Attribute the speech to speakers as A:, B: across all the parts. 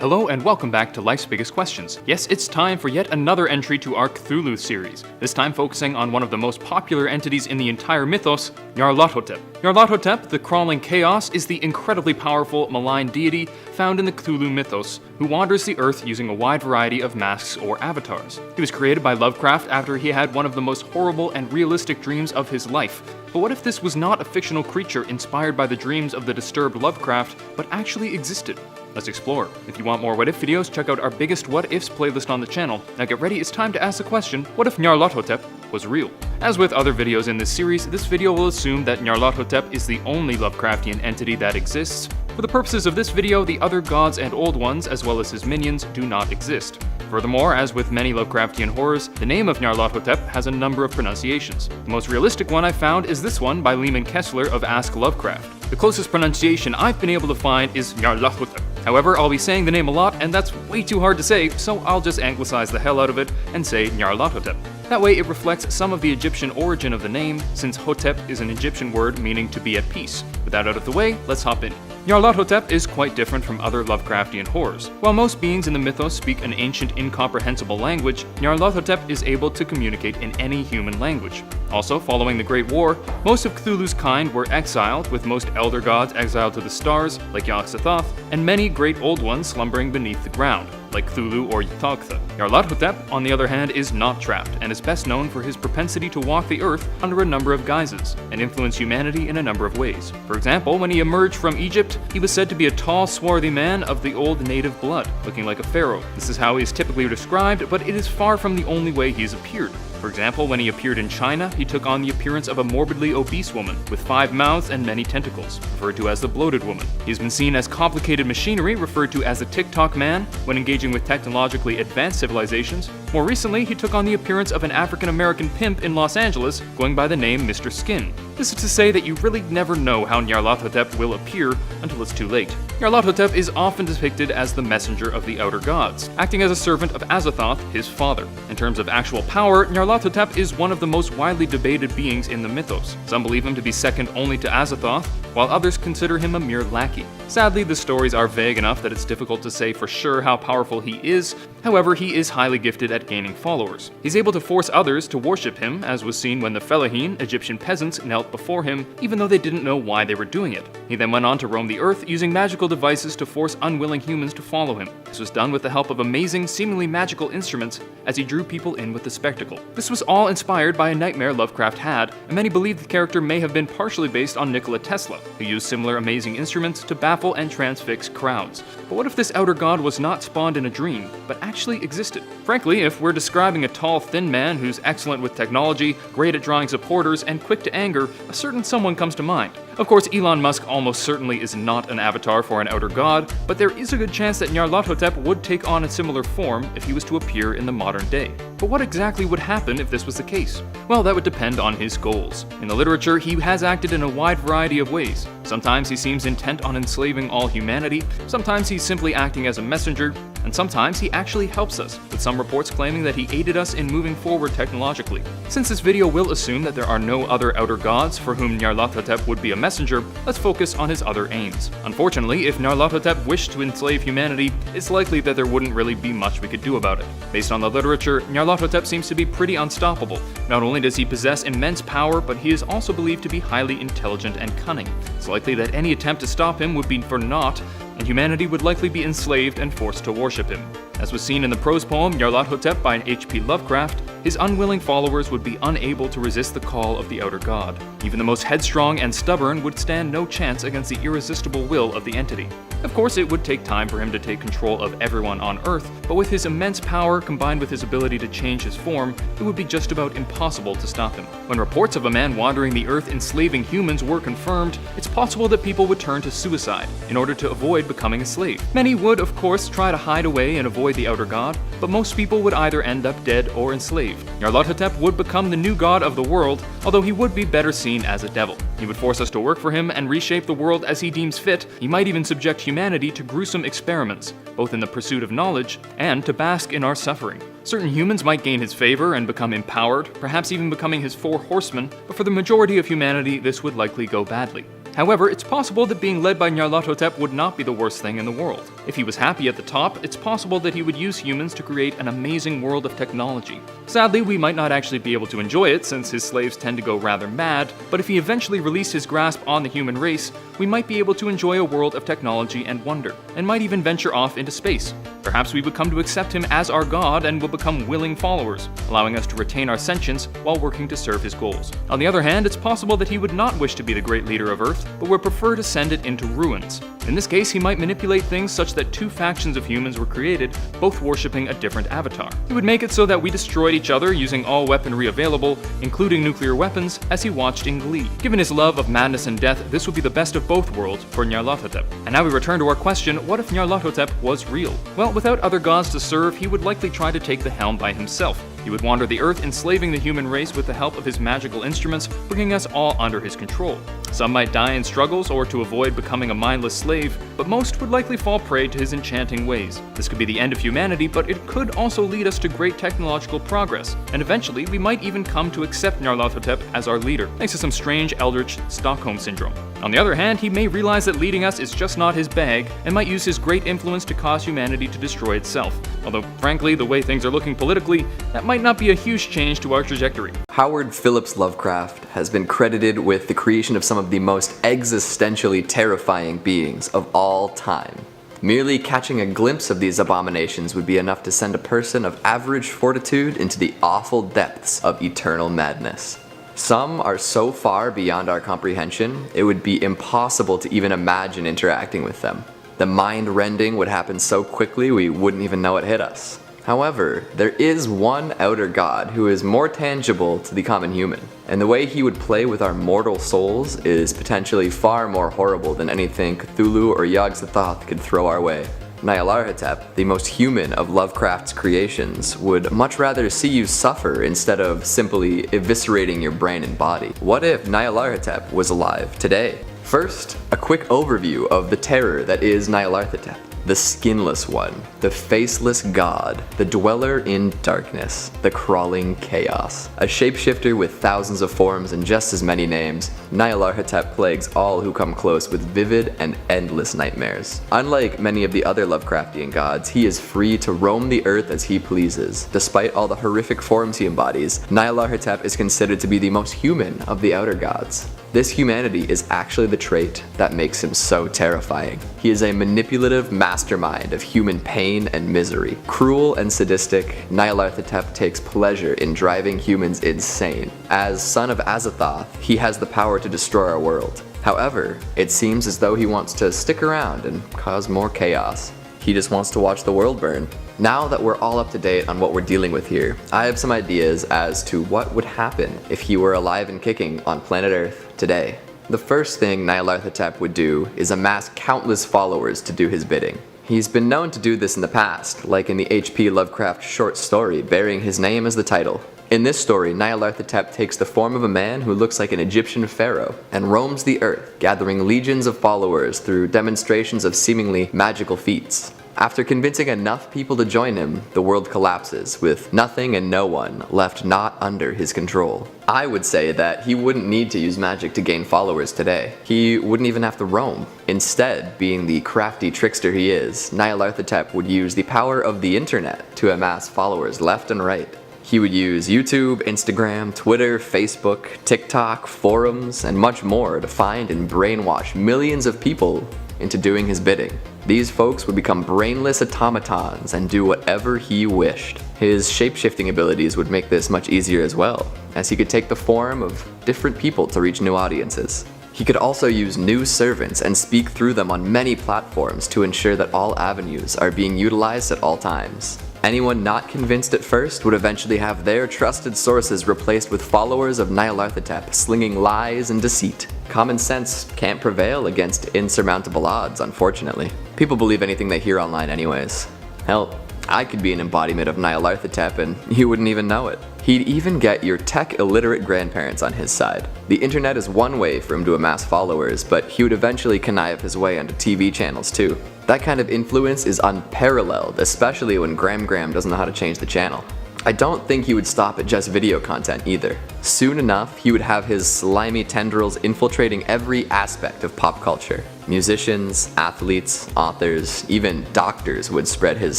A: Hello and welcome back to Life's Biggest Questions. Yes, it's time for yet another entry to our Cthulhu series, this time focusing on one of the most popular entities in the entire mythos, Nyarlathotep. Nyarlathotep, the crawling chaos, is the incredibly powerful, malign deity found in the Cthulhu mythos, who wanders the earth using a wide variety of masks or avatars. He was created by Lovecraft after he had one of the most horrible and realistic dreams of his life. But what if this was not a fictional creature inspired by the dreams of the disturbed Lovecraft, but actually existed? Let's explore. If you want more What If videos, check out our biggest What Ifs playlist on the channel. Now get ready, it's time to ask the question, what if Nyarlathotep was real? As with other videos in this series, this video will assume that Nyarlathotep is the only Lovecraftian entity that exists. For the purposes of this video, the other gods and old ones, as well as his minions, do not exist. Furthermore, as with many Lovecraftian horrors, the name of Nyarlathotep has a number of pronunciations. The most realistic one I found is this one by Lehman Kessler of Ask Lovecraft. The closest pronunciation I've been able to find is Nyarlathotep. However, I'll be saying the name a lot, and that's way too hard to say, so I'll just anglicize the hell out of it and say Nyarlathotep. That way it reflects some of the Egyptian origin of the name, since Hotep is an Egyptian word meaning to be at peace. With that out of the way, let's hop in. Nyarlathotep is quite different from other Lovecraftian horrors. While most beings in the mythos speak an ancient, incomprehensible language, Nyarlathotep is able to communicate in any human language. Also, following the Great War, most of Cthulhu's kind were exiled, with most elder gods exiled to the stars, like Yog-Sothoth, and many great old ones slumbering beneath the ground, like Cthulhu or Yog-Sothoth. Nyarlathotep, on the other hand, is not trapped, and is best known for his propensity to walk the earth under a number of guises, and influence humanity in a number of ways. For example, when he emerged from Egypt, he was said to be a tall, swarthy man of the old native blood, looking like a pharaoh. This is how he is typically described, but it is far from the only way he has appeared. For example, when he appeared in China, he took on the appearance of a morbidly obese woman with 5 mouths and many tentacles, referred to as the bloated woman. He has been seen as complicated machinery, referred to as the TikTok man, when engaging with technologically advanced civilizations. More recently, he took on the appearance of an African-American pimp in Los Angeles, going by the name Mr. Skin. This is to say that you really never know how Nyarlathotep will appear until it's too late. Nyarlathotep is often depicted as the messenger of the outer gods, acting as a servant of Azathoth, his father. In terms of actual power, Nyarlathotep is one of the most widely debated beings in the mythos. Some believe him to be second only to Azathoth, while others consider him a mere lackey. Sadly, the stories are vague enough that it's difficult to say for sure how powerful he is. However, he is highly gifted at gaining followers. He's able to force others to worship him, as was seen when the Fellahin, Egyptian peasants, knelt before him, even though they didn't know why they were doing it. He then went on to roam the earth using magical devices to force unwilling humans to follow him. This was done with the help of amazing, seemingly magical instruments as he drew people in with the spectacle. This was all inspired by a nightmare Lovecraft had, and many believe the character may have been partially based on Nikola Tesla, who used similar amazing instruments to baffle and transfix crowds. But what if this outer god was not spawned in a dream, but actually existed? Frankly, if we're describing a tall, thin man who's excellent with technology, great at drawing supporters, and quick to anger, a certain someone comes to mind. Of course, Elon Musk almost certainly is not an avatar for an outer god, but there is a good chance that Nyarlathotep would take on a similar form if he was to appear in the modern day. But what exactly would happen if this was the case? Well, that would depend on his goals. In the literature, he has acted in a wide variety of ways. Sometimes he seems intent on enslaving all humanity, sometimes he's simply acting as a messenger, and sometimes he actually helps us, with some reports claiming that he aided us in moving forward technologically. Since this video will assume that there are no other outer gods for whom Nyarlathotep would be a messenger, let's focus on his other aims. Unfortunately, if Nyarlathotep wished to enslave humanity, it's likely that there wouldn't really be much we could do about it. Based on the literature, Nyarlathotep seems to be pretty unstoppable. Not only does he possess immense power, but he is also believed to be highly intelligent and cunning. It's likely that any attempt to stop him would be for naught, and humanity would likely be enslaved and forced to worship him. As was seen in the prose poem Nyarlathotep by H.P. Lovecraft, his unwilling followers would be unable to resist the call of the outer god. Even the most headstrong and stubborn would stand no chance against the irresistible will of the entity. Of course, it would take time for him to take control of everyone on Earth, but with his immense power combined with his ability to change his form, it would be just about impossible to stop him. When reports of a man wandering the Earth enslaving humans were confirmed, it's possible that people would turn to suicide in order to avoid becoming a slave. Many would, of course, try to hide away and avoid the outer god, but most people would either end up dead or enslaved. Nyarlathotep would become the new god of the world, although he would be better seen as a devil. He would force us to work for him and reshape the world as he deems fit. He might even subject humanity to gruesome experiments, both in the pursuit of knowledge and to bask in our suffering. Certain humans might gain his favor and become empowered, perhaps even becoming his 4 horsemen, but for the majority of humanity, this would likely go badly. However, it's possible that being led by Nyarlathotep would not be the worst thing in the world. If he was happy at the top, it's possible that he would use humans to create an amazing world of technology. Sadly, we might not actually be able to enjoy it since his slaves tend to go rather mad, but if he eventually released his grasp on the human race, we might be able to enjoy a world of technology and wonder, and might even venture off into space. Perhaps we would come to accept him as our god and will become willing followers, allowing us to retain our sentience while working to serve his goals. On the other hand, it's possible that he would not wish to be the great leader of Earth, but would prefer to send it into ruins. In this case, he might manipulate things such that two factions of humans were created, both worshipping a different avatar. He would make it so that we destroyed each other using all weaponry available, including nuclear weapons, as he watched in glee. Given his love of madness and death, this would be the best of both worlds for Nyarlathotep. And now we return to our question, what if Nyarlathotep was real? Well, without other gods to serve, he would likely try to take the helm by himself. He would wander the earth, enslaving the human race with the help of his magical instruments, bringing us all under his control. Some might die in struggles or to avoid becoming a mindless slave, but most would likely fall prey to his enchanting ways. This could be the end of humanity, but it could also lead us to great technological progress, and eventually we might even come to accept Nyarlathotep as our leader, thanks to some strange eldritch Stockholm syndrome. On the other hand, he may realize that leading us is just not his bag, and might use his great influence to cause humanity to destroy itself. Although, frankly, the way things are looking politically, that might not be a huge change to our trajectory.
B: Howard Phillips Lovecraft has been credited with the creation of some of the most existentially terrifying beings of all time. Merely catching a glimpse of these abominations would be enough to send a person of average fortitude into the awful depths of eternal madness. Some are so far beyond our comprehension, it would be impossible to even imagine interacting with them. The mind-rending would happen so quickly we wouldn't even know it hit us. However, there is one outer god who is more tangible to the common human, and the way he would play with our mortal souls is potentially far more horrible than anything Cthulhu or Yog-Sothoth could throw our way. Nyarlathotep, the most human of Lovecraft's creations, would much rather see you suffer instead of simply eviscerating your brain and body. What if Nyarlathotep was alive today? First, a quick overview of the terror that is Nyarlathotep. The skinless one, the faceless god, the dweller in darkness, the crawling chaos. A shapeshifter with thousands of forms and just as many names, Nyarlathotep plagues all who come close with vivid and endless nightmares. Unlike many of the other Lovecraftian gods, he is free to roam the earth as he pleases. Despite all the horrific forms he embodies, Nyarlathotep is considered to be the most human of the outer gods. This humanity is actually the trait that makes him so terrifying. He is a manipulative mastermind of human pain and misery. Cruel and sadistic, Nyarlathotep takes pleasure in driving humans insane. As son of Azathoth, he has the power to destroy our world. However, it seems as though he wants to stick around and cause more chaos. He just wants to watch the world burn. Now that we're all up to date on what we're dealing with here, I have some ideas as to what would happen if he were alive and kicking on planet Earth today. The first thing Nyarlathotep would do is amass countless followers to do his bidding. He's been known to do this in the past, like in the H.P. Lovecraft short story bearing his name as the title. In this story, Nyarlathotep takes the form of a man who looks like an Egyptian pharaoh and roams the earth, gathering legions of followers through demonstrations of seemingly magical feats. After convincing enough people to join him, the world collapses, with nothing and no one left not under his control. I would say that he wouldn't need to use magic to gain followers today. He wouldn't even have to roam. Instead, being the crafty trickster he is, Nyarlathotep would use the power of the internet to amass followers left and right. He would use YouTube, Instagram, Twitter, Facebook, TikTok, forums, and much more to find and brainwash millions of people into doing his bidding. These folks would become brainless automatons and do whatever he wished. His shape-shifting abilities would make this much easier as well, as he could take the form of different people to reach new audiences. He could also use new servants and speak through them on many platforms to ensure that all avenues are being utilized at all times. Anyone not convinced at first would eventually have their trusted sources replaced with followers of Nyarlathotep slinging lies and deceit. Common sense can't prevail against insurmountable odds, unfortunately. People believe anything they hear online anyways. Hell, I could be an embodiment of Nyarlathotep and you wouldn't even know it. He'd even get your tech-illiterate grandparents on his side. The internet is one way for him to amass followers, but he would eventually connive his way onto TV channels too. That kind of influence is unparalleled, especially when Gram doesn't know how to change the channel. I don't think he would stop at just video content either. Soon enough, he would have his slimy tendrils infiltrating every aspect of pop culture. Musicians, athletes, authors, even doctors would spread his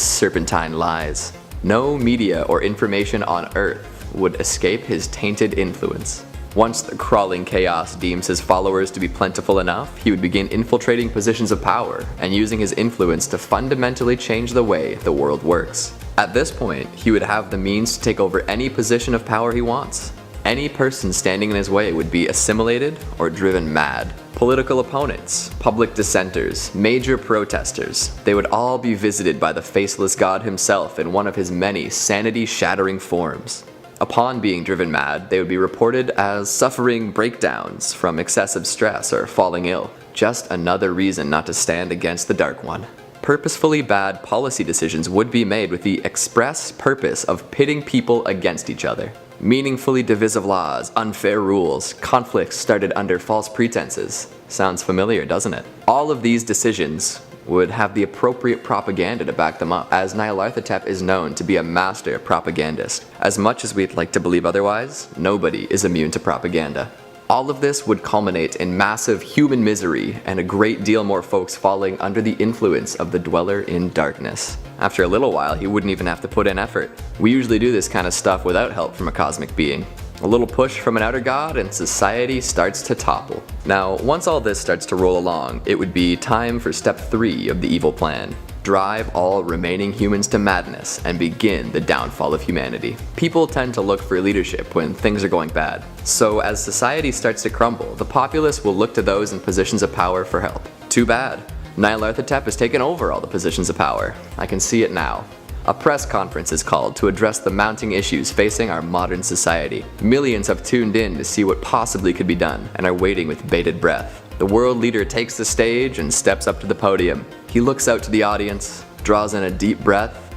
B: serpentine lies. No media or information on Earth would escape his tainted influence. Once the crawling chaos deems his followers to be plentiful enough, he would begin infiltrating positions of power and using his influence to fundamentally change the way the world works. At this point, he would have the means to take over any position of power he wants. Any person standing in his way would be assimilated or driven mad. Political opponents, public dissenters, major protesters, they would all be visited by the faceless god himself in one of his many sanity-shattering forms. Upon being driven mad, they would be reported as suffering breakdowns from excessive stress or falling ill. Just another reason not to stand against the Dark One. Purposefully bad policy decisions would be made with the express purpose of pitting people against each other. Meaningfully divisive laws, unfair rules, conflicts started under false pretenses. Sounds familiar, doesn't it? All of these decisions would have the appropriate propaganda to back them up, as Nyarlathotep is known to be a master propagandist. As much as we'd like to believe otherwise, nobody is immune to propaganda. All of this would culminate in massive human misery and a great deal more folks falling under the influence of the Dweller in Darkness. After a little while, he wouldn't even have to put in effort. We usually do this kind of stuff without help from a cosmic being. A little push from an outer god and society starts to topple. Now, once all this starts to roll along, it would be time for step 3 of the evil plan. Drive all remaining humans to madness and begin the downfall of humanity. People tend to look for leadership when things are going bad. So as society starts to crumble, the populace will look to those in positions of power for help. Too bad. Nyarlathotep has taken over all the positions of power. I can see it now. A press conference is called to address the mounting issues facing our modern society. Millions have tuned in to see what possibly could be done and are waiting with bated breath. The world leader takes the stage and steps up to the podium. He looks out to the audience, draws in a deep breath,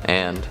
B: and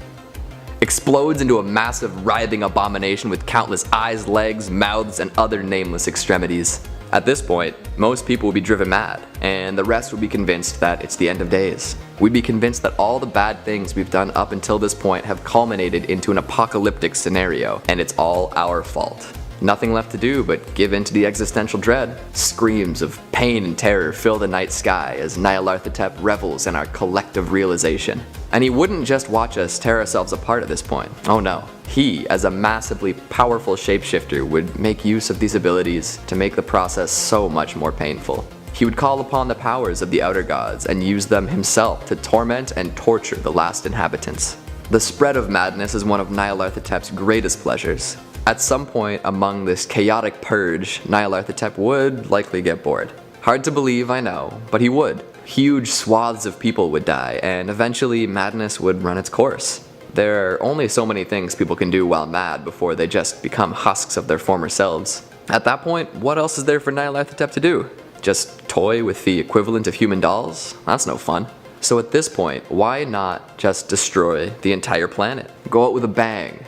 B: explodes into a massive writhing abomination with countless eyes, legs, mouths, and other nameless extremities. At this point, most people will be driven mad, and the rest will be convinced that it's the end of days. We'd be convinced that all the bad things we've done up until this point have culminated into an apocalyptic scenario, and it's all our fault. Nothing left to do but give in to the existential dread. Screams of pain and terror fill the night sky as Nyarlathotep revels in our collective realization. And he wouldn't just watch us tear ourselves apart at this point. Oh no. He, as a massively powerful shapeshifter, would make use of these abilities to make the process so much more painful. He would call upon the powers of the outer gods and use them himself to torment and torture the last inhabitants. The spread of madness is one of Nyarlathotep's greatest pleasures. At some point among this chaotic purge, Nyarlathotep would likely get bored. Hard to believe, I know, but he would. Huge swaths of people would die, and eventually madness would run its course. There are only so many things people can do while mad before they just become husks of their former selves. At that point, what else is there for Nyarlathotep to do? Just toy with the equivalent of human dolls? That's no fun. So at this point, why not just destroy the entire planet? Go out with a bang.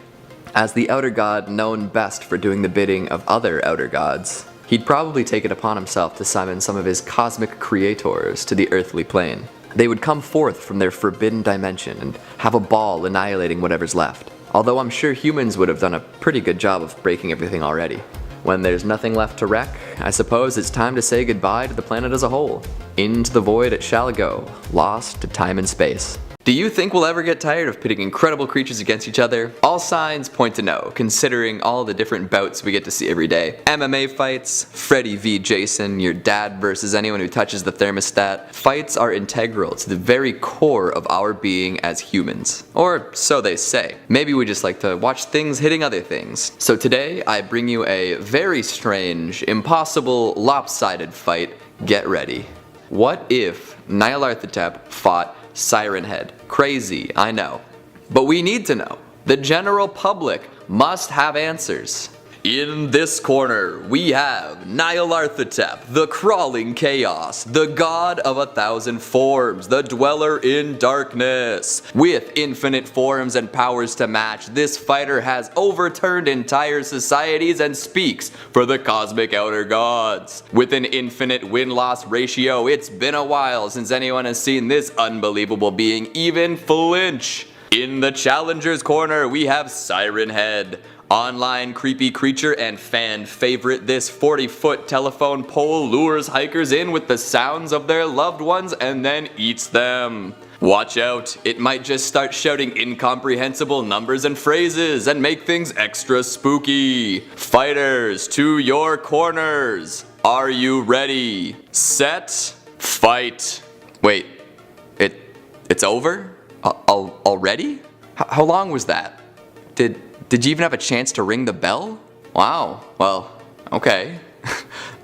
B: As the outer god known best for doing the bidding of other outer gods, he'd probably take it upon himself to summon some of his cosmic creators to the earthly plane. They would come forth from their forbidden dimension and have a ball annihilating whatever's left. Although I'm sure humans would have done a pretty good job of breaking everything already. When there's nothing left to wreck, I suppose it's time to say goodbye to the planet as a whole. Into the void it shall go, lost to time and space. Do you think we'll ever get tired of pitting incredible creatures against each other? All signs point to no, considering all the different bouts we get to see every day. MMA fights, Freddy v Jason, your dad versus anyone who touches the thermostat. Fights are integral to the very core of our being as humans. Or so they say. Maybe we just like to watch things hitting other things. So today, I bring you a very strange, impossible, lopsided fight. Get ready. What if Nyarlathotep fought Siren Head? Crazy, I know. But we need to know. The general public must have answers. In this corner, we have Nyarlathotep, the crawling chaos, the god of 1,000 forms, the dweller in darkness. With infinite forms and powers to match, this fighter has overturned entire societies and speaks for the cosmic outer gods. With an infinite win-loss ratio, it's been a while since anyone has seen this unbelievable being even flinch. In the Challengers Corner, we have Siren Head. Online creepy creature and fan favorite, this 40-foot telephone pole lures hikers in with the sounds of their loved ones and then eats them. Watch out, it might just start shouting incomprehensible numbers and phrases and make things extra spooky. Fighters, to your corners. Are you ready? Set, fight. Wait, it's over? Already? How long was that? Did you even have a chance to ring the bell? Wow, well, okay.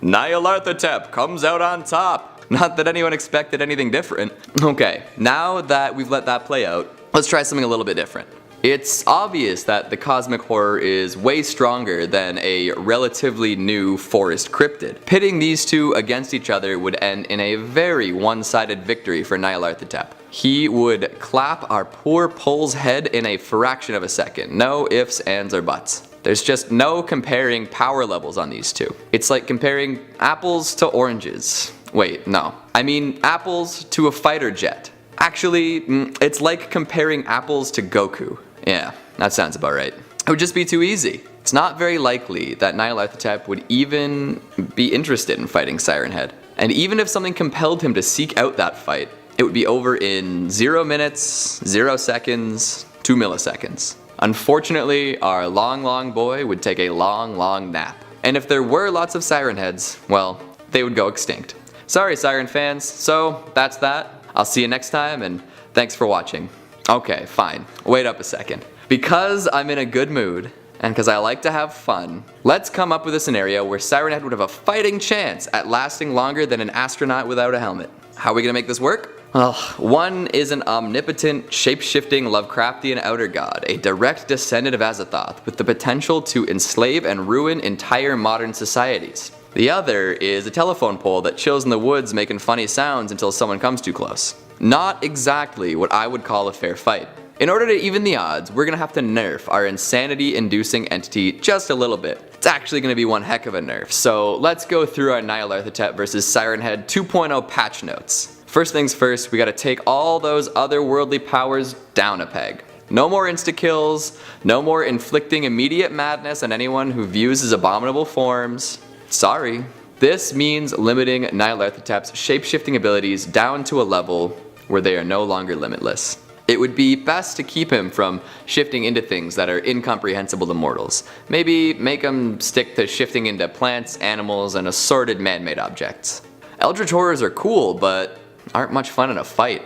B: Nyarlathotep comes out on top. Not that anyone expected anything different. Okay, now that we've let that play out, let's try something a little bit different. It's obvious that the cosmic horror is way stronger than a relatively new forest cryptid. Pitting these two against each other would end in a very one-sided victory for Nyarlathotep. He would clap our poor pole's head in a fraction of a second. No ifs, ands, or buts. There's just no comparing power levels on these two. It's like comparing apples to oranges. Wait, no. I mean apples to a fighter jet. Actually, it's like comparing apples to Goku. Yeah, that sounds about right. It would just be too easy. It's not very likely that Nyarlathotep would even be interested in fighting Siren Head. And even if something compelled him to seek out that fight, it would be over in 0 minutes, 0 seconds, 2 milliseconds. Unfortunately, our long boy would take a long nap. And if there were lots of Siren Heads, well, they would go extinct. Sorry, Siren fans. So, that's that. I'll see you next time, and thanks for watching. Okay, fine. Wait up a second. Because I'm in a good mood, and because I like to have fun, let's come up with a scenario where Siren Head would have a fighting chance at lasting longer than an astronaut without a helmet. How are we gonna make this work? Well, one is an omnipotent, shape-shifting Lovecraftian outer god, a direct descendant of Azathoth, with the potential to enslave and ruin entire modern societies. The other is a telephone pole that chills in the woods making funny sounds until someone comes too close. Not exactly what I would call a fair fight. In order to even the odds, we're gonna have to nerf our insanity-inducing entity just a little bit. It's actually gonna be one heck of a nerf, so let's go through our Nyarlathotep vs Siren Head 2.0 patch notes. First things first, we gotta take all those otherworldly powers down a peg. No more insta-kills, no more inflicting immediate madness on anyone who views his abominable forms. Sorry. This means limiting Nyarlathotep's shape-shifting abilities down to a level where they are no longer limitless. It would be best to keep him from shifting into things that are incomprehensible to mortals. Maybe make him stick to shifting into plants, animals, and assorted man-made objects. Eldritch horrors are cool, but aren't much fun in a fight.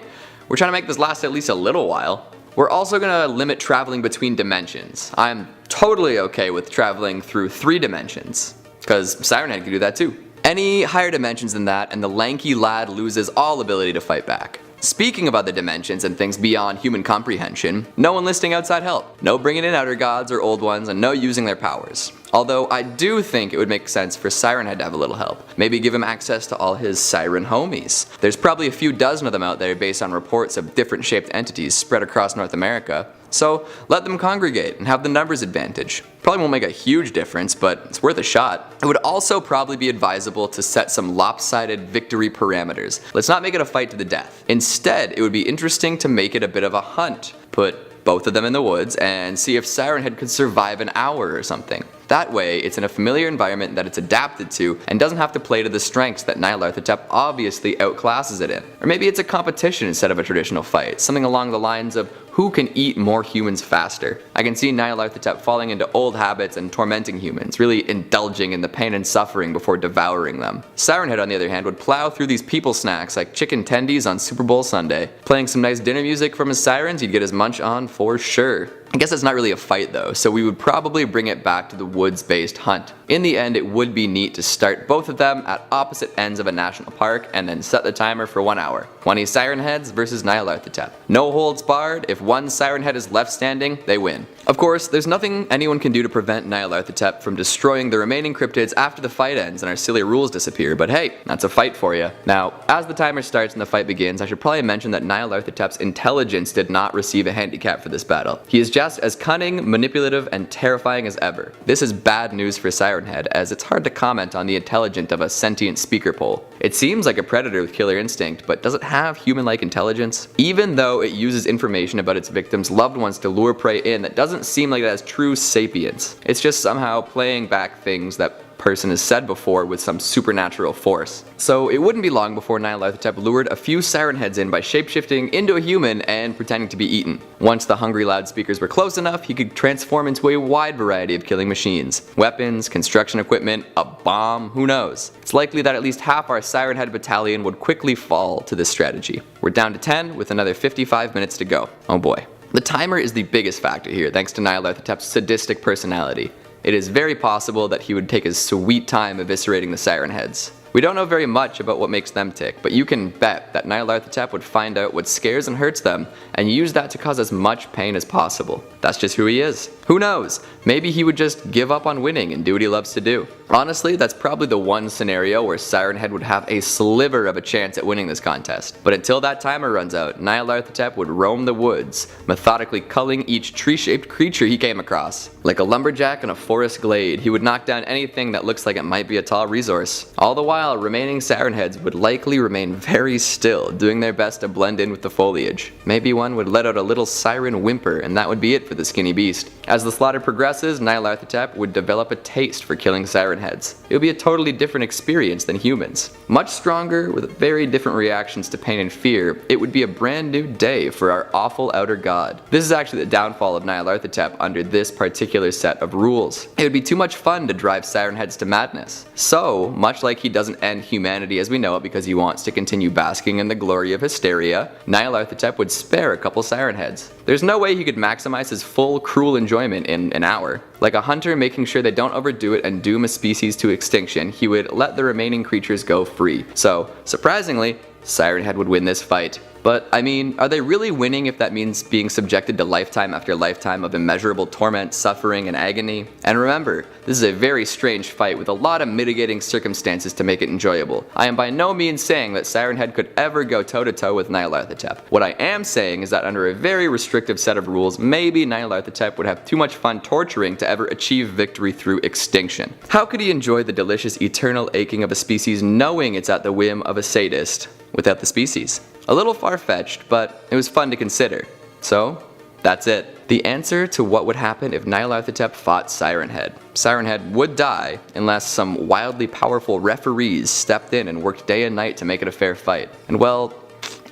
B: We're trying to make this last at least a little while. We're also gonna limit traveling between dimensions. I'm totally okay with traveling through 3 dimensions, because Siren Head can do that too. Any higher dimensions than that, and the lanky lad loses all ability to fight back. Speaking of other dimensions and things beyond human comprehension, no enlisting outside help, no bringing in outer gods or old ones, and no using their powers. Although I do think it would make sense for Siren Head to have a little help. Maybe give him access to all his siren homies. There's probably a few dozen of them out there based on reports of different shaped entities spread across North America. So let them congregate and have the numbers advantage. Probably won't make a huge difference, but it's worth a shot. It would also probably be advisable to set some lopsided victory parameters. Let's not make it a fight to the death. Instead, it would be interesting to make it a bit of a hunt. Put both of them in the woods and see if Siren Head could survive an hour or something. That way, it's in a familiar environment that it's adapted to and doesn't have to play to the strengths that Nyarlathotep obviously outclasses it in. Or maybe it's a competition instead of a traditional fight, something along the lines of who can eat more humans faster. I can see Nyarlathotep falling into old habits and tormenting humans, really indulging in the pain and suffering before devouring them. Siren Head, on the other hand, would plow through these people snacks like chicken tendies on Super Bowl Sunday. Playing some nice dinner music from his sirens, he'd get his munch on for sure. I guess it's not really a fight though, so we would probably bring it back to the woods-based hunt. In the end, it would be neat to start both of them at opposite ends of a national park and then set the timer for 1 hour. 20 Siren Heads versus Nyarlathotep. No holds barred, if one Siren Head is left standing, they win. Of course, there's nothing anyone can do to prevent Nyarlathotep from destroying the remaining cryptids after the fight ends and our silly rules disappear, but hey, that's a fight for you. Now, as the timer starts and the fight begins, I should probably mention that Nyarlathotep's intelligence did not receive a handicap for this battle. He is just as cunning, manipulative, and terrifying as ever. This is bad news for Siren Head, as it's hard to comment on the intelligence of a sentient speaker pole. It seems like a predator with killer instinct, but does it have human-like intelligence? Even though it uses information about its victims' loved ones to lure prey in, that doesn't seem like it has true sapience. It's just somehow playing back things that person has said before with some supernatural force. So it wouldn't be long before Nyarlathotep lured a few Siren Heads in by shapeshifting into a human and pretending to be eaten. Once the hungry loudspeakers were close enough, he could transform into a wide variety of killing machines. Weapons, construction equipment, a bomb, who knows? It's likely that at least half our Siren Head battalion would quickly fall to this strategy. We're down to 10 with another 55 minutes to go. Oh boy. The timer is the biggest factor here thanks to Nyarlathotep's sadistic personality. It is very possible that he would take his sweet time eviscerating the Siren Heads. We don't know very much about what makes them tick, but you can bet that Nyarlathotep would find out what scares and hurts them, and use that to cause as much pain as possible. That's just who he is. Who knows? Maybe he would just give up on winning and do what he loves to do. Honestly, that's probably the one scenario where Siren Head would have a sliver of a chance at winning this contest. But until that timer runs out, Nyarlathotep would roam the woods, methodically culling each tree-shaped creature he came across. Like a lumberjack in a forest glade, he would knock down anything that looks like it might be a tall resource. All the while, remaining Siren Heads would likely remain very still, doing their best to blend in with the foliage. Maybe one would let out a little siren whimper, and that would be it for the skinny beast. As the slaughter progresses, Nyarlathotep would develop a taste for killing Siren Heads. It would be a totally different experience than humans. Much stronger, with very different reactions to pain and fear, it would be a brand new day for our awful outer god. This is actually the downfall of Nyarlathotep under this particular set of rules. It would be too much fun to drive Siren Heads to madness. So, much like he doesn't end humanity as we know it because he wants to continue basking in the glory of hysteria, Nyarlathotep would spare a couple Siren Heads. There's no way he could maximize his full cruel enjoyment in an hour. Like a hunter making sure they don't overdo it and doom a species to extinction, he would let the remaining creatures go free. So, surprisingly, Siren Head would win this fight. But, I mean, are they really winning if that means being subjected to lifetime after lifetime of immeasurable torment, suffering, and agony? And remember, this is a very strange fight with a lot of mitigating circumstances to make it enjoyable. I am by no means saying that Siren Head could ever go toe-to-toe with Nyarlathotep. What I am saying is that under a very restrictive set of rules, maybe Nyarlathotep would have too much fun torturing to ever achieve victory through extinction. How could he enjoy the delicious eternal aching of a species knowing it's at the whim of a sadist without the species? A little far-fetched, but it was fun to consider. So, that's it. The answer to what would happen if Nyarlathotep fought Siren Head. Siren Head would die unless some wildly powerful referees stepped in and worked day and night to make it a fair fight. And well,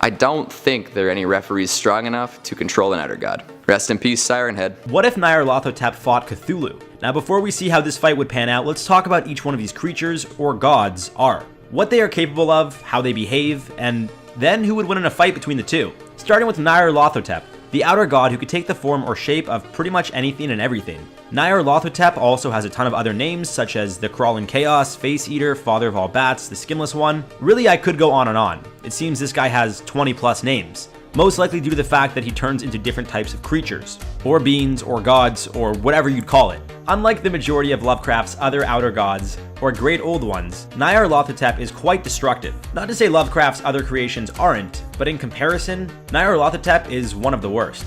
B: I don't think there are any referees strong enough to control an outer god. Rest in peace, Siren Head.
C: What if Nyarlathotep fought Cthulhu? Now before we see how this fight would pan out, let's talk about each one of these creatures, or gods, are. What they are capable of, how they behave, and then who would win in a fight between the two. Starting with Nyarlathotep, the outer god who could take the form or shape of pretty much anything and everything. Nyarlathotep also has a ton of other names such as the Crawling Chaos, Face Eater, Father of all Bats, the Skinless One. Really, I could go on and on. It seems this guy has 20 plus names. Most likely due to the fact that he turns into different types of creatures, or beings, or gods, or whatever you'd call it. Unlike the majority of Lovecraft's other outer gods, or great old ones, Nyarlathotep is quite destructive. Not to say Lovecraft's other creations aren't, but in comparison, Nyarlathotep is one of the worst.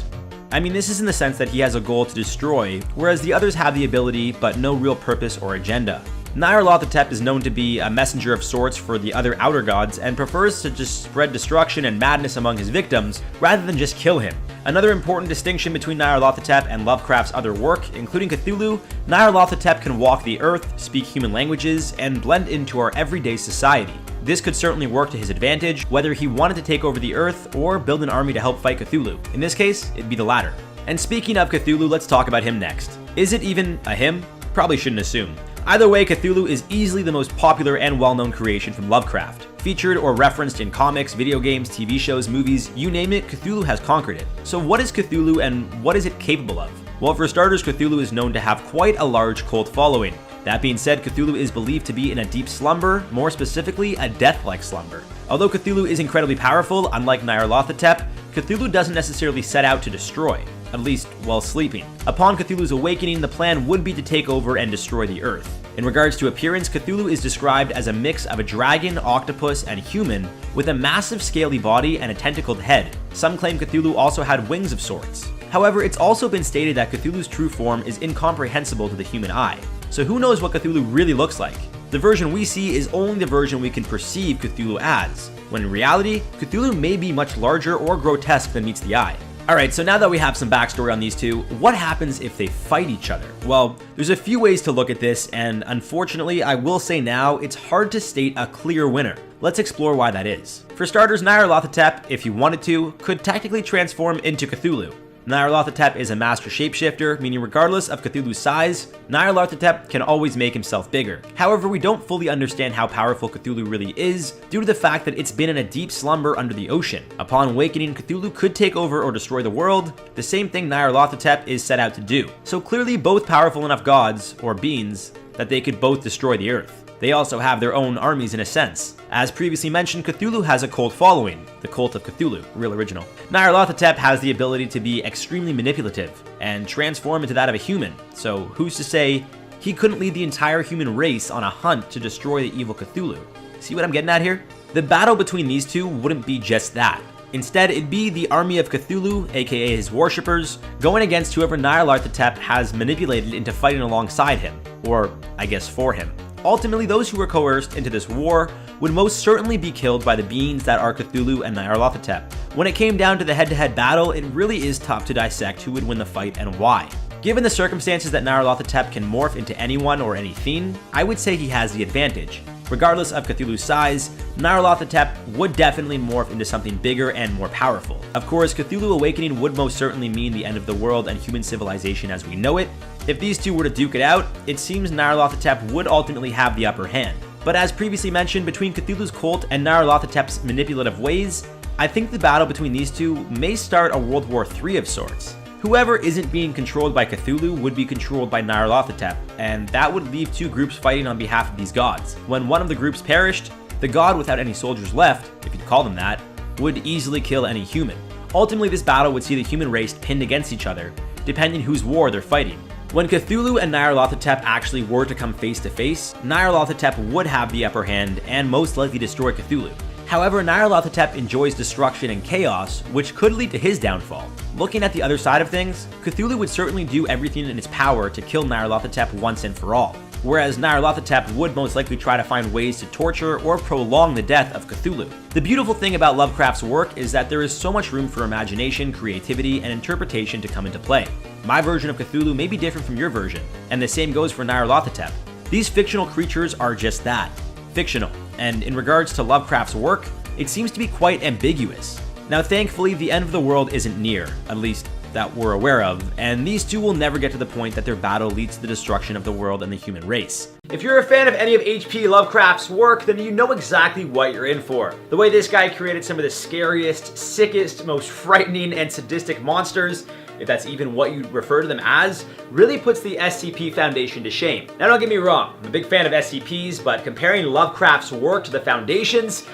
C: I mean, this is in the sense that he has a goal to destroy, whereas the others have the ability, but no real purpose or agenda. Nyarlathotep is known to be a messenger of sorts for the other outer gods and prefers to just spread destruction and madness among his victims rather than just kill him. Another important distinction between Nyarlathotep and Lovecraft's other work, including Cthulhu, Nyarlathotep can walk the earth, speak human languages, and blend into our everyday society. This could certainly work to his advantage, whether he wanted to take over the earth or build an army to help fight Cthulhu. In this case, it'd be the latter. And speaking of Cthulhu, let's talk about him next. Is it even a him? Probably shouldn't assume. Either way, Cthulhu is easily the most popular and well-known creation from Lovecraft. Featured or referenced in comics, video games, TV shows, movies, you name it, Cthulhu has conquered it. So what is Cthulhu and what is it capable of? Well, for starters, Cthulhu is known to have quite a large cult following. That being said, Cthulhu is believed to be in a deep slumber, more specifically, a death-like slumber. Although Cthulhu is incredibly powerful, unlike Nyarlathotep, Cthulhu doesn't necessarily set out to destroy, at least while sleeping. Upon Cthulhu's awakening, the plan would be to take over and destroy the Earth. In regards to appearance, Cthulhu is described as a mix of a dragon, octopus, and human, with a massive scaly body and a tentacled head. Some claim Cthulhu also had wings of sorts. However, it's also been stated that Cthulhu's true form is incomprehensible to the human eye. So who knows what Cthulhu really looks like? The version we see is only the version we can perceive Cthulhu as, when in reality, Cthulhu may be much larger or grotesque than meets the eye. Alright, so now that we have some backstory on these two, what happens if they fight each other? Well, there's a few ways to look at this, and unfortunately, I will say now, it's hard to state a clear winner. Let's explore why that is. For starters, Nyarlathotep, if he wanted to, could technically transform into Cthulhu. Nyarlathotep is a master shapeshifter, meaning regardless of Cthulhu's size, Nyarlathotep can always make himself bigger. However, we don't fully understand how powerful Cthulhu really is due to the fact that it's been in a deep slumber under the ocean. Upon awakening, Cthulhu could take over or destroy the world, the same thing Nyarlathotep is set out to do. So clearly both powerful enough gods, or beings, that they could both destroy the earth. They also have their own armies in a sense. As previously mentioned, Cthulhu has a cult following, the Cult of Cthulhu, real original. Nyarlathotep has the ability to be extremely manipulative and transform into that of a human, so who's to say he couldn't lead the entire human race on a hunt to destroy the evil Cthulhu? See what I'm getting at here? The battle between these two wouldn't be just that. Instead, it'd be the army of Cthulhu, aka his worshippers, going against whoever Nyarlathotep has manipulated into fighting alongside him, or I guess for him. Ultimately, those who were coerced into this war would most certainly be killed by the beings that are Cthulhu and Nyarlathotep. When it came down to the head-to-head battle, it really is tough to dissect who would win the fight and why. Given the circumstances that Nyarlathotep can morph into anyone or anything, I would say he has the advantage. Regardless of Cthulhu's size, Nyarlathotep would definitely morph into something bigger and more powerful. Of course, Cthulhu awakening would most certainly mean the end of the world and human civilization as we know it. If these two were to duke it out, it seems Nyarlathotep would ultimately have the upper hand. But as previously mentioned, between Cthulhu's cult and Nyarlathotep's manipulative ways, I think the battle between these two may start a World War III of sorts. Whoever isn't being controlled by Cthulhu would be controlled by Nyarlathotep, and that would leave two groups fighting on behalf of these gods. When one of the groups perished, the god without any soldiers left, if you'd call them that, would easily kill any human. Ultimately, this battle would see the human race pinned against each other, depending whose war they're fighting. When Cthulhu and Nyarlathotep actually were to come face to face, Nyarlathotep would have the upper hand and most likely destroy Cthulhu. However, Nyarlathotep enjoys destruction and chaos, which could lead to his downfall. Looking at the other side of things, Cthulhu would certainly do everything in its power to kill Nyarlathotep once and for all, whereas Nyarlathotep would most likely try to find ways to torture or prolong the death of Cthulhu. The beautiful thing about Lovecraft's work is that there is so much room for imagination, creativity, and interpretation to come into play. My version of Cthulhu may be different from your version, and the same goes for Nyarlathotep. These fictional creatures are just that, fictional, and in regards to Lovecraft's work, it seems to be quite ambiguous. Now thankfully, the end of the world isn't near, at least that we're aware of, and these two will never get to the point that their battle leads to the destruction of the world and the human race. If you're a fan of any of H.P. Lovecraft's work, then you know exactly what you're in for. The way this guy created some of the scariest, sickest, most frightening, and sadistic monsters, if that's even what you'd refer to them as, really puts the SCP Foundation to shame. Now don't get me wrong, I'm a big fan of SCPs, but comparing Lovecraft's work to the Foundation's,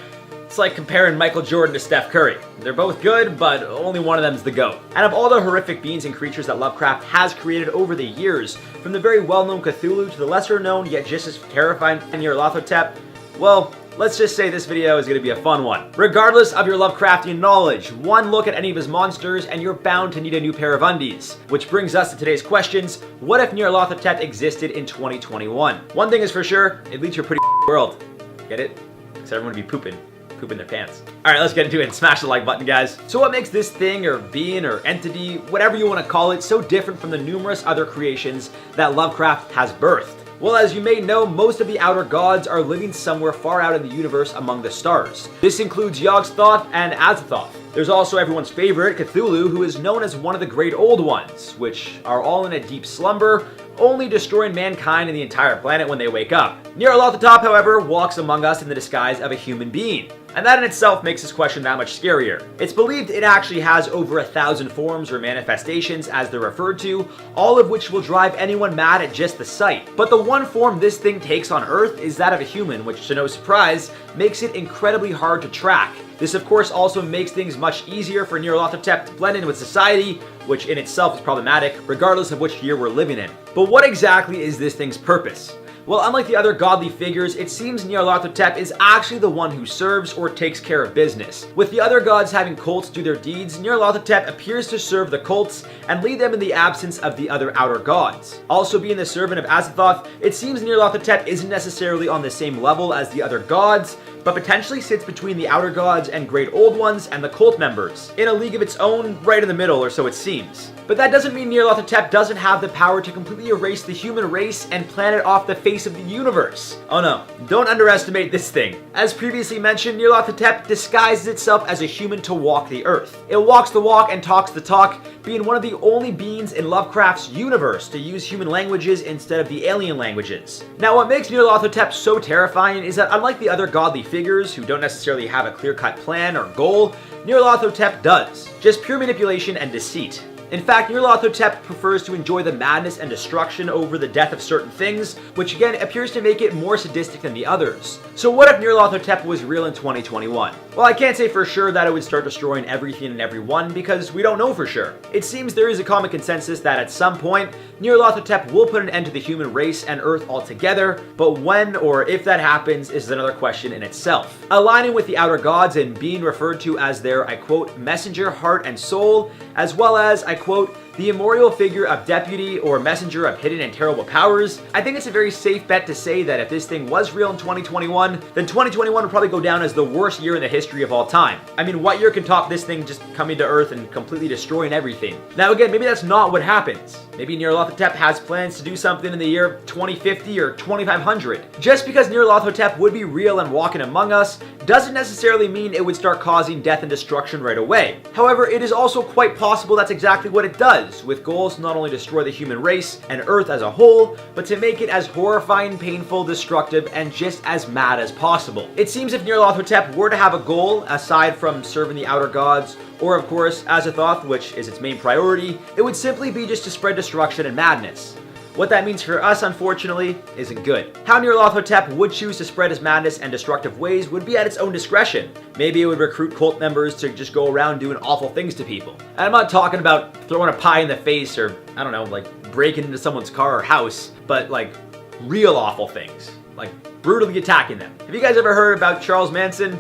C: it's like comparing Michael Jordan to Steph Curry. They're both good, but only one of them's the GOAT. And of all the horrific beings and creatures that Lovecraft has created over the years, from the very well-known Cthulhu to the lesser-known yet just as terrifying Nyarlathotep, well, let's just say this video is going to be a fun one. Regardless of your Lovecraftian knowledge, one look at any of his monsters and you're bound to need a new pair of undies. Which brings us to today's questions. What if Nyarlathotep existed in 2021? One thing is for sure, it leads to a pretty world. Get it? Because everyone would be pooping their pants. Alright, let's get into it and smash the like button, guys. So what makes this thing or being or entity, whatever you want to call it, so different from the numerous other creations that Lovecraft has birthed? Well, as you may know, most of the outer gods are living somewhere far out in the universe among the stars. This includes Yog-Sothoth and Azathoth. There's also everyone's favorite, Cthulhu, who is known as one of the Great Old Ones, which are all in a deep slumber, only destroying mankind and the entire planet when they wake up. Nyarlathotep, however, walks among us in the disguise of a human being. And that in itself makes this question that much scarier. It's believed it actually has over 1,000 forms or manifestations, as they're referred to, all of which will drive anyone mad at just the sight. But the one form this thing takes on Earth is that of a human, which, to no surprise, makes it incredibly hard to track. This of course also makes things much easier for Nyarlathotep to blend in with society, which in itself is problematic, regardless of which year we're living in. But what exactly is this thing's purpose? Well, unlike the other godly figures, it seems Nyarlathotep is actually the one who serves or takes care of business. With the other gods having cults do their deeds, Nyarlathotep appears to serve the cults and lead them in the absence of the other outer gods. Also being the servant of Azathoth, it seems Nyarlathotep isn't necessarily on the same level as the other gods, but potentially sits between the outer gods and great old ones and the cult members, in a league of its own, right in the middle, or so it seems. But that doesn't mean Nyarlathotep doesn't have the power to completely erase the human race and planet off the face of the universe. Oh no, don't underestimate this thing. As previously mentioned, Nyarlathotep disguises itself as a human to walk the earth. It walks the walk and talks the talk, being one of the only beings in Lovecraft's universe to use human languages instead of the alien languages. Now, what makes Nyarlathotep so terrifying is that unlike the other godly figures who don't necessarily have a clear-cut plan or goal, Nyarlathotep does. Just pure manipulation and deceit. In fact, Nyarlathotep prefers to enjoy the madness and destruction over the death of certain things, which again appears to make it more sadistic than the others. So what if Nyarlathotep was real in 2021? Well, I can't say for sure that it would start destroying everything and everyone because we don't know for sure. It seems there is a common consensus that at some point, Nyarlathotep will put an end to the human race and Earth altogether, but when or if that happens is another question in itself. Aligning with the outer gods and being referred to as their, I quote, messenger, heart, and soul, as well as, I quote, the immemorial figure of deputy or messenger of hidden and terrible powers, I think it's a very safe bet to say that if this thing was real in 2021, then 2021 would probably go down as the worst year in the history of all time. I mean, what year can top this thing just coming to Earth and completely destroying everything? Now again, maybe that's not what happens. Maybe Nyarlathotep has plans to do something in the year 2050 or 2500. Just because Nyarlathotep would be real and walking among us doesn't necessarily mean it would start causing death and destruction right away. However, it is also quite possible that's exactly what it does, with goals to not only destroy the human race and Earth as a whole, but to make it as horrifying, painful, destructive, and just as mad as possible. It seems if Nyarlathotep were to have a goal, aside from serving the outer gods, or of course Azathoth, which is its main priority, it would simply be just to spread destruction and madness. What that means for us, unfortunately, isn't good. How Nyarlathotep would choose to spread his madness and destructive ways would be at its own discretion. Maybe it would recruit cult members to just go around doing awful things to people. And I'm not talking about throwing a pie in the face or, I don't know, like breaking into someone's car or house, but like real awful things. Like brutally attacking them. Have you guys ever heard about Charles Manson?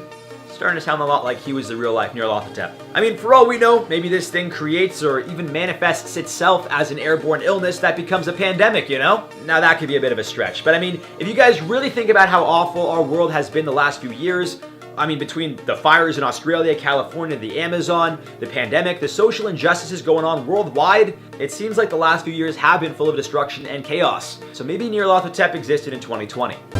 C: Starting to sound a lot like he was the real life Nyarlathotep. I mean, for all we know, maybe this thing creates or even manifests itself as an airborne illness that becomes a pandemic, you know? Now that could be a bit of a stretch, but I mean, if you guys really think about how awful our world has been the last few years, I mean, between the fires in Australia, California, the Amazon, the pandemic, the social injustices going on worldwide, it seems like the last few years have been full of destruction and chaos. So maybe Nyarlathotep existed in 2020.